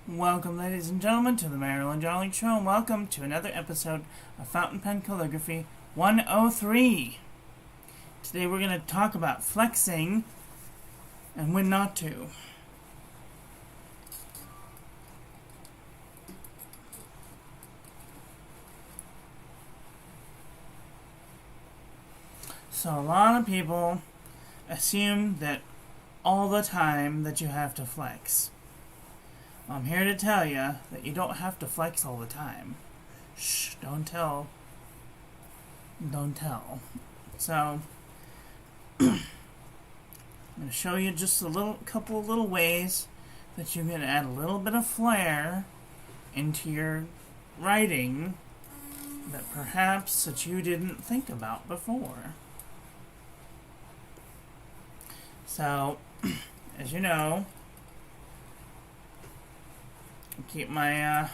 Welcome, ladies and gentlemen, to the Marilyn Jolly Show, and welcome to another episode of Fountain Pen Calligraphy 103. Today we're going to talk about flexing and when not to. So a lot of people assume that all the time that you have to flex. I'm here to tell you that you don't have to flex all the time. Shh, don't tell. Don't tell. So, I'm going to show you just a couple of little ways that you can add a little bit of flair into your writing that perhaps that you didn't think about before. So, as you know, I keep my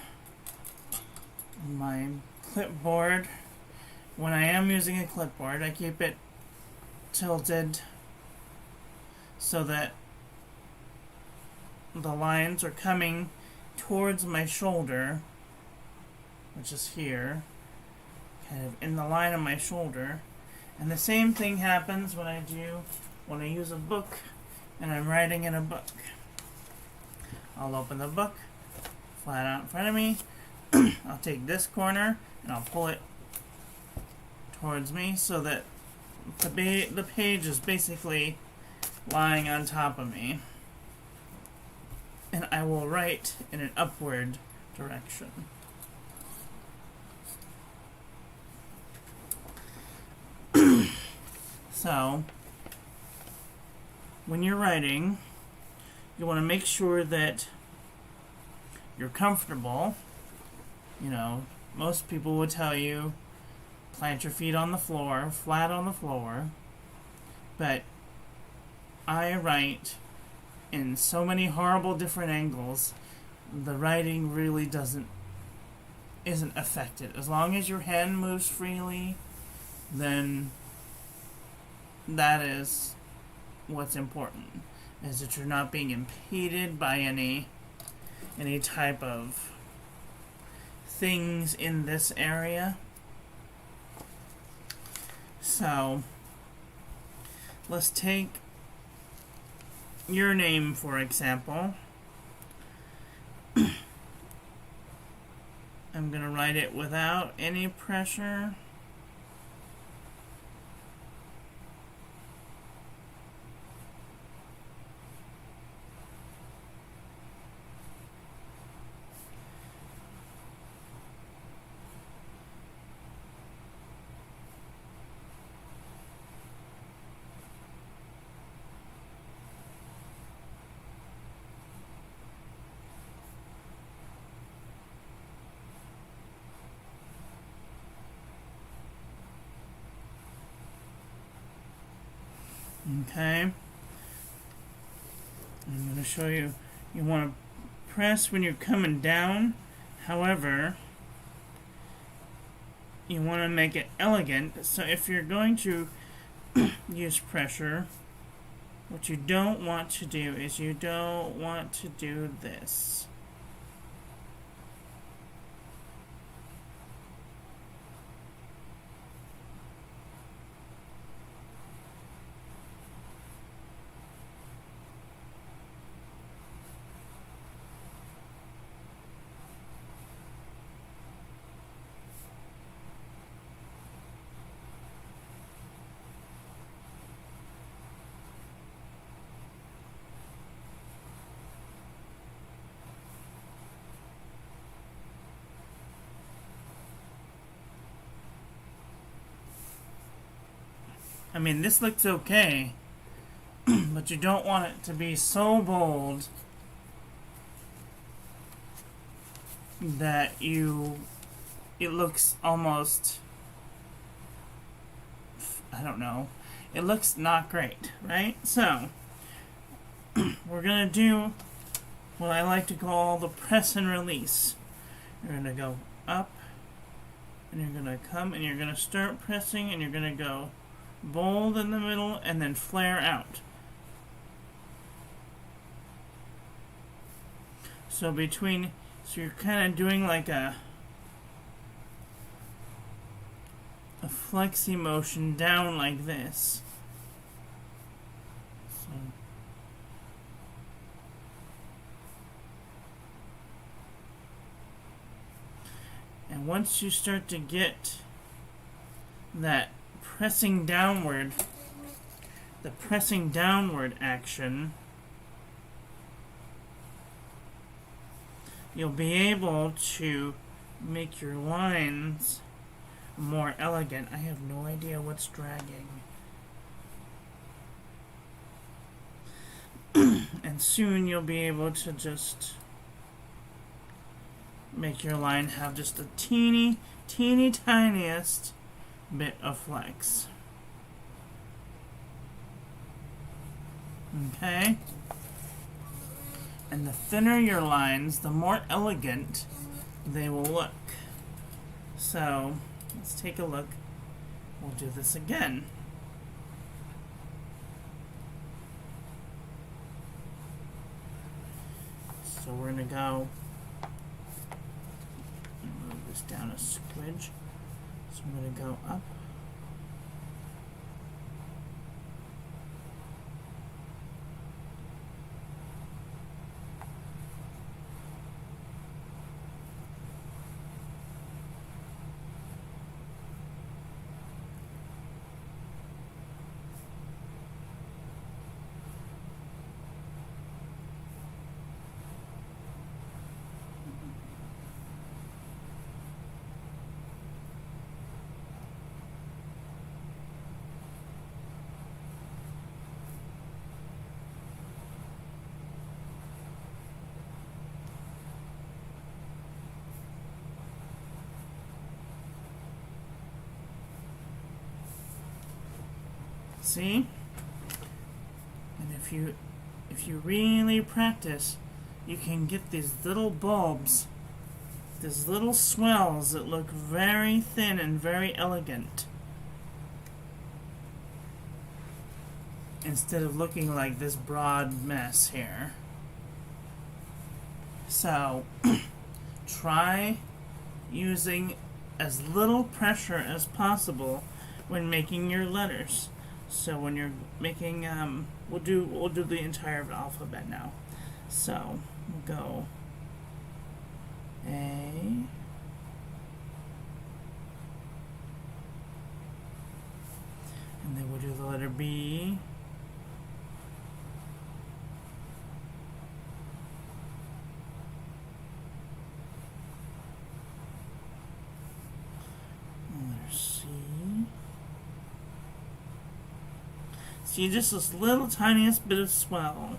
my clipboard. When I am using a clipboard, I keep it tilted so that the lines are coming towards my shoulder, which is here, kind of in the line of my shoulder. And the same thing happens when I use a book and I'm writing in a book. I'll open the book flat out in front of me. I'll take this corner and I'll pull it towards me so that the page is basically lying on top of me. And I will write in an upward direction. So, when you're writing, you want to make sure that you're comfortable. You know, most people would tell you plant your feet on the floor, flat on the floor, but I write in so many horrible different angles, the writing really isn't affected. As long as your hand moves freely, then that is what's important, is that you're not being impeded by any type of things in this area. So, let's take your name, for example. I'm going to write it without any pressure. Okay, I'm going to show you. You want to press when you're coming down. However, you want to make it elegant. So if you're going to use pressure, what you don't want to do is you don't want to do this. I mean, this looks okay, but you don't want it to be so bold that it looks almost, I don't know, it looks not great, right? So, we're going to do what I like to call the press and release. You're going to go up, and you're going to come, and you're going to start pressing, and you're going to go bold in the middle, and then flare out. So So you're kind of doing like a flexy motion down like this. So, and once you start to get that pressing downward, the pressing downward action, you'll be able to make your lines more elegant. I have no idea what's dragging. And soon you'll be able to just make your line have just a teeny tiniest bit of flex. Okay? And the thinner your lines, the more elegant they will look. So, let's take a look. We'll do this again. So we're going to go move this down a squidge. So I'm going to go up. See? And if you really practice, you can get these little bulbs, these little swells that look very thin and very elegant, instead of looking like this broad mess here. So try using as little pressure as possible when making your letters. So when you're making, we'll do the entire alphabet now. So we'll go A, and then we'll do the letter B, and letter C. See, just this little tiniest bit of swell.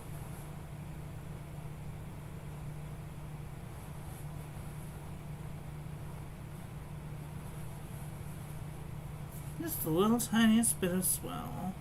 Just the little tiniest bit of swell.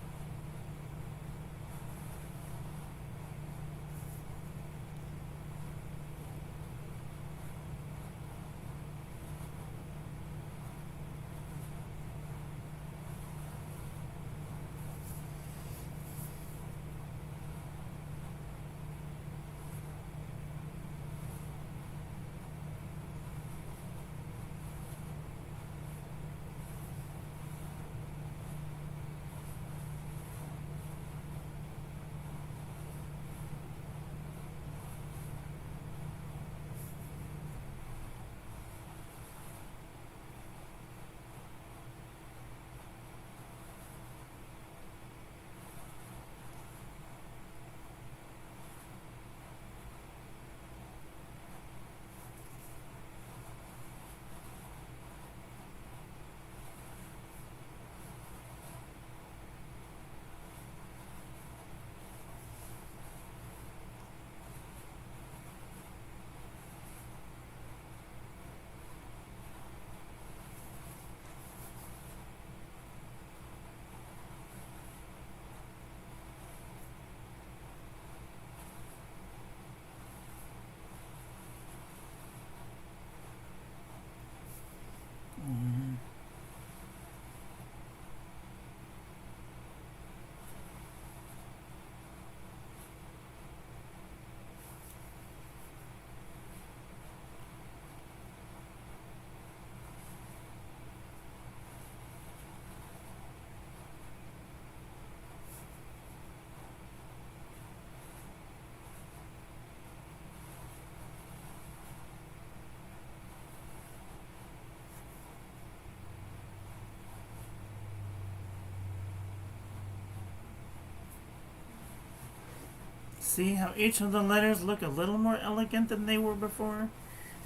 See how each of the letters look a little more elegant than they were before?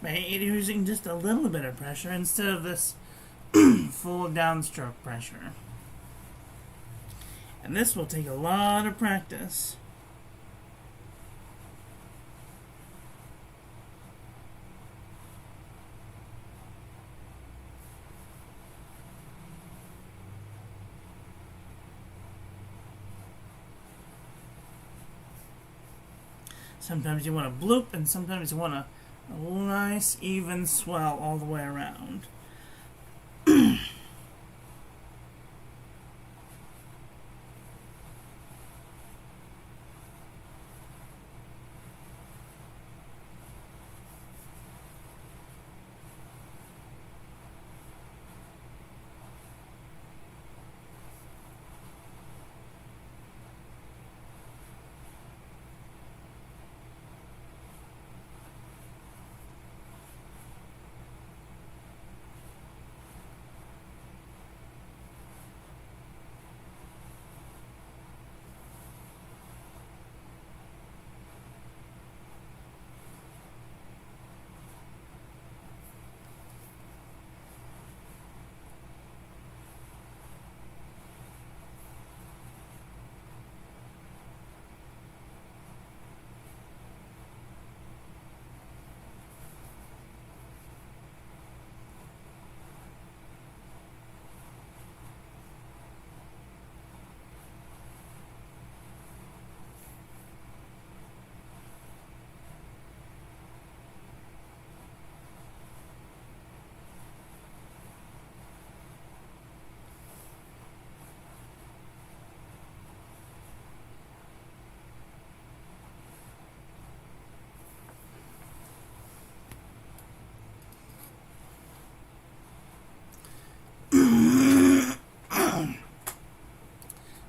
By using just a little bit of pressure instead of this full downstroke pressure. And this will take a lot of practice. Sometimes you want a bloop, and sometimes you want a nice, even swell all the way around.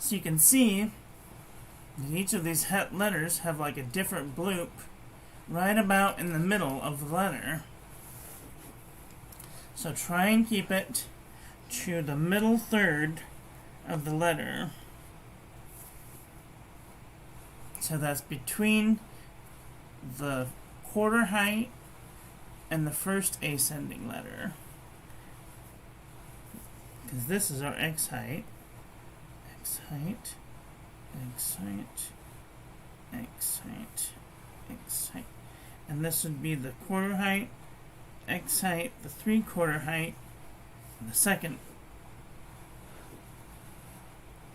So you can see that each of these letters have like a different bloop right about in the middle of the letter. So try and keep it to the middle third of the letter. So that's between the quarter height and the first ascending letter. Because this is our X height. X height, X height, X height, X height. And this would be the quarter height, X height, the 3/4 height, and the second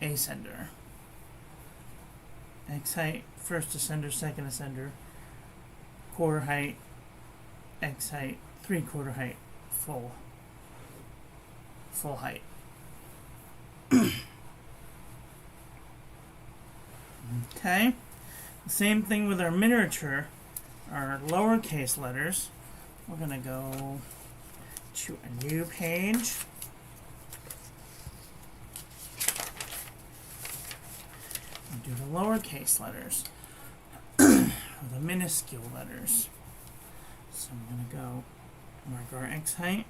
ascender. X height, first ascender, second ascender, quarter height, X height, 3/4 height, full height. Okay, same thing with our miniature, our lowercase letters. We're going to go to a new page. And do the lowercase letters, or the minuscule letters. So I'm going to go mark our X height.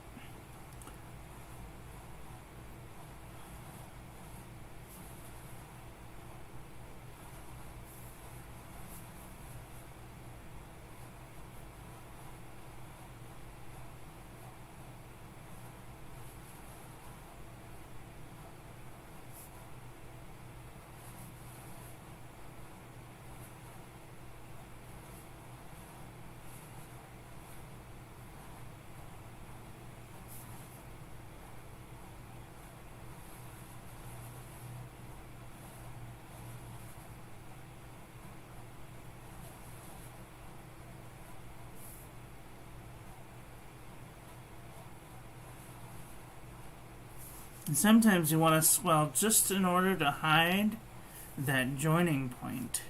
And sometimes you want to swell just in order to hide that joining point.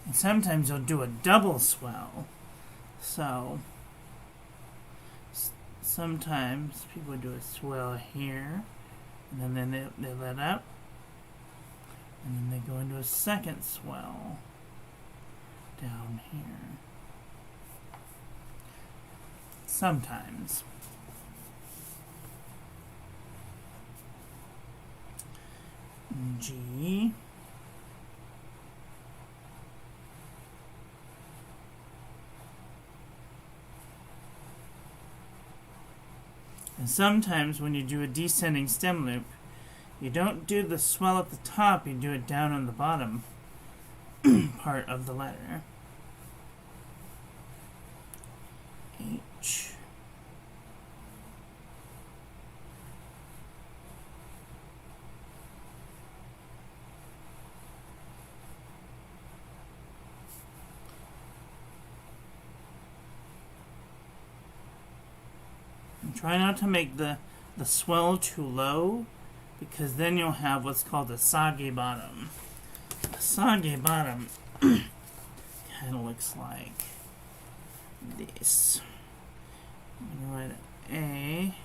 And sometimes you'll do a double swell. So sometimes people do a swell here, and then they let up. And then they go into a second swell down here. sometimes. G. And sometimes when you do a descending stem loop, you don't do the swell at the top, you do it down on the bottom part of the letter. H. And try not to make the swell too low, because then you'll have what's called a soggy bottom. A soggy bottom kind of looks like this. I'm going to write an A.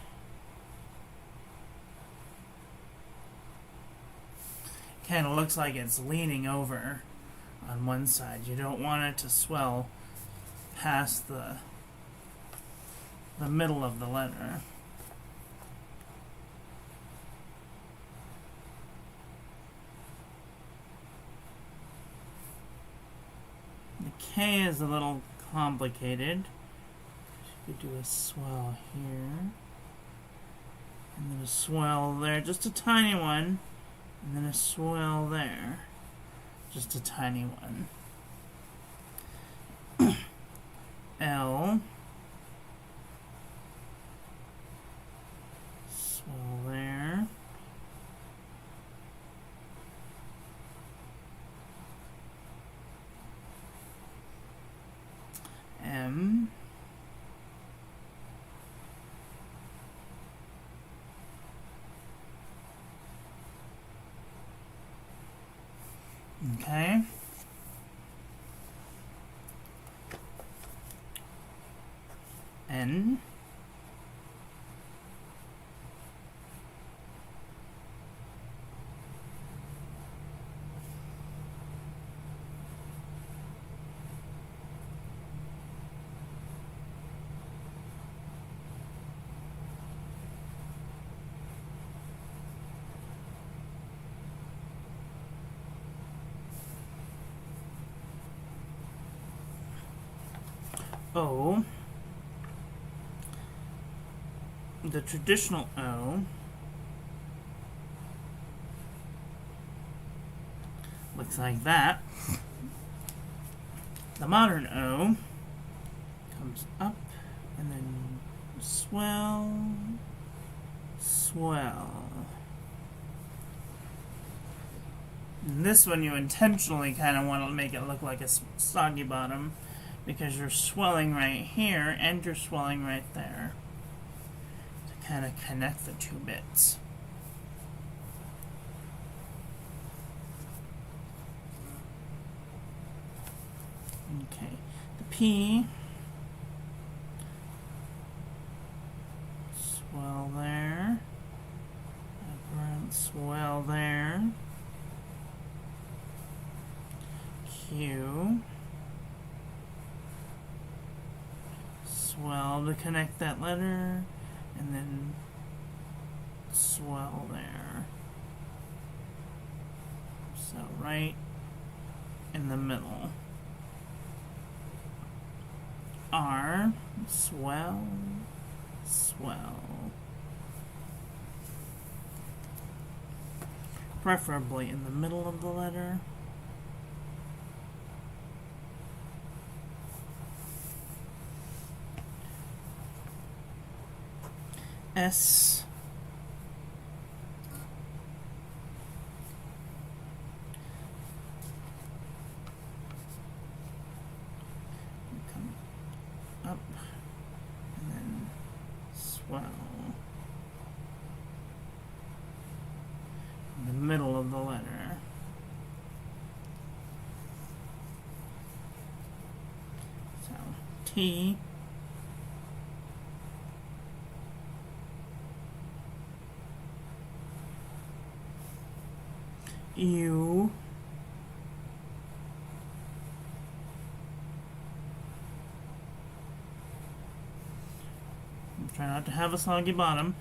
Kind of looks like it's leaning over on one side. You don't want it to swell past the middle of the letter. The K is a little complicated. You could do a swell here, and then a swell there, just a tiny one, and then a swell there, just a tiny one. L, swell there. M, okay. N, O. The traditional O looks like that. The modern O comes up and then swell, swell. And this one you intentionally kind of want to make it look like a soggy bottom, because you're swelling right here and you're swelling right there to kind of connect the two bits. Okay, the P, swell there, swell there, Q, swell to connect that letter, and then swell there. So right in the middle. R, swell, swell. Preferably in the middle of the letter. S, come up and then swell in the middle of the letter. So T, U, Try not to have a soggy bottom.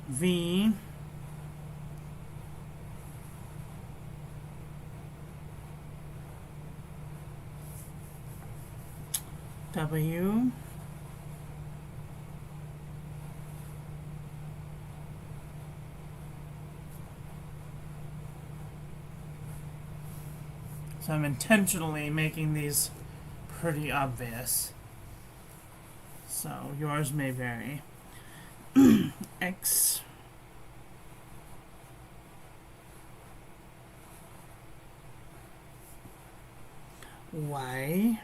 V. W. So I'm intentionally making these pretty obvious. So yours may vary. X. Y.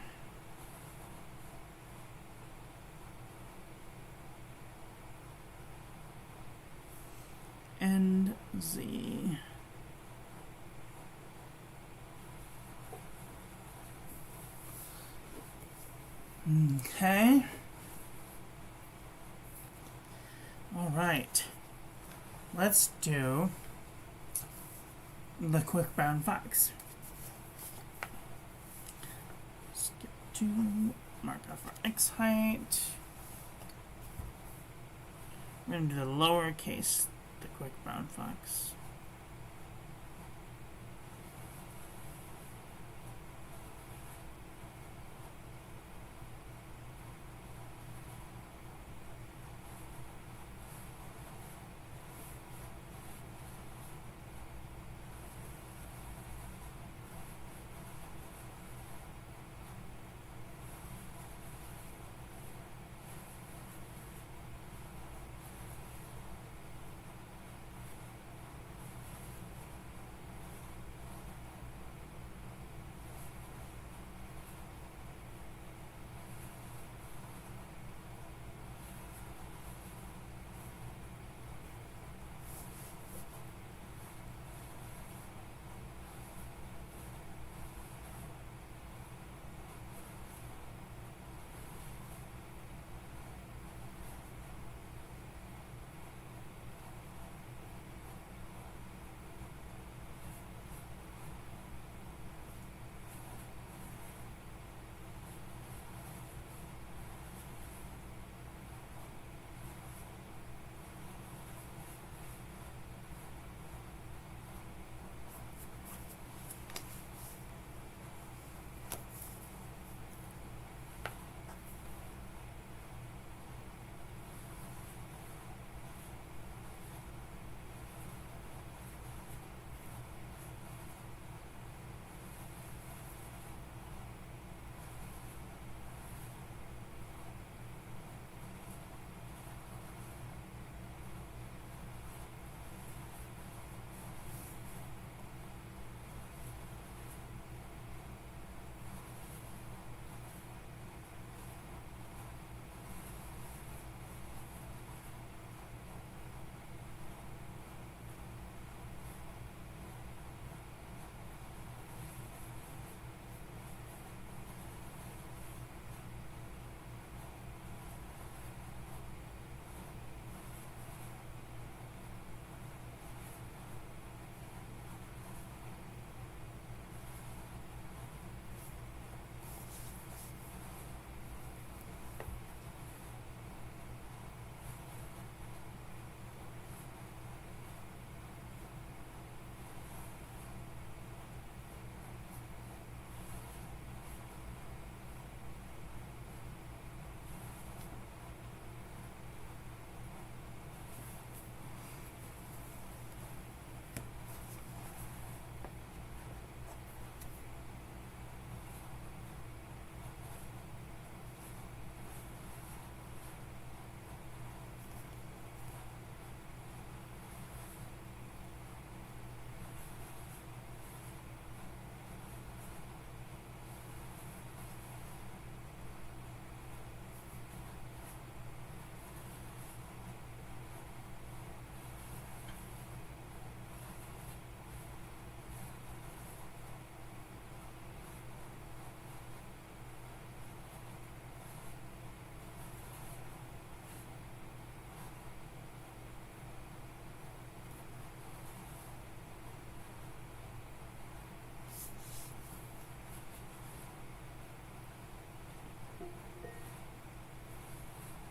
And Z. Okay. All right. Let's do the quick brown fox. Skip to mark off our X height. We're going to do the lowercase, the quick brown fox.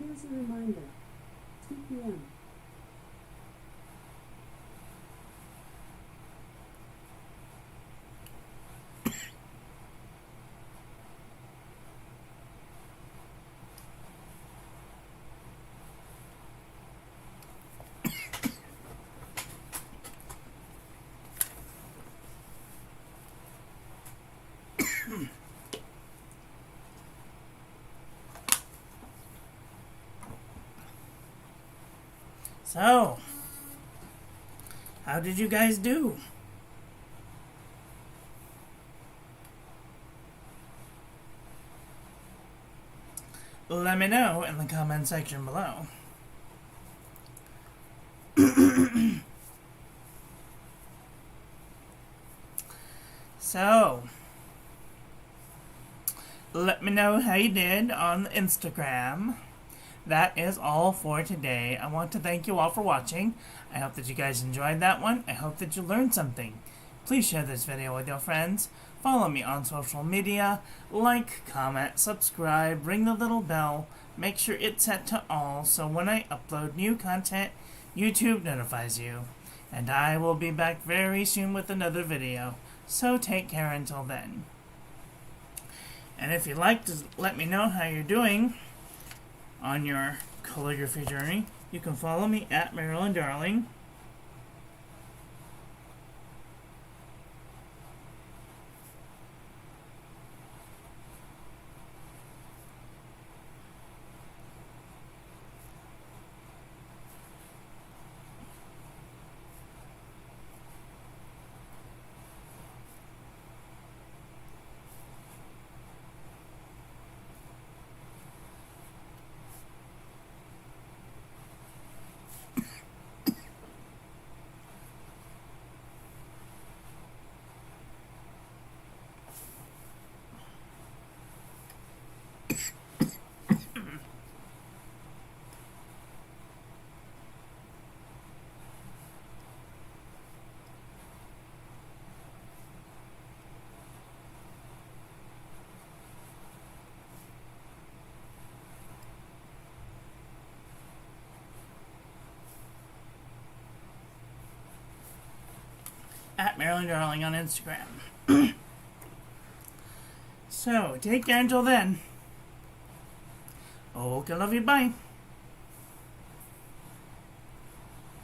Here's a reminder. 2 p.m. So, how did you guys do? Let me know in the comment section below. So, let me know how you did on Instagram. That is all for today. I want to thank you all for watching. I hope that you guys enjoyed that one. I hope that you learned something. Please share this video with your friends. Follow me on social media. Like, comment, subscribe, ring the little bell. Make sure it's set to all so when I upload new content, YouTube notifies you. And I will be back very soon with another video. So take care until then. And if you'd like to let me know how you're doing on your calligraphy journey, you can follow me at Marilyn Darling. At Marilyn Darling on Instagram. So, take care until then. Okay, love you, bye.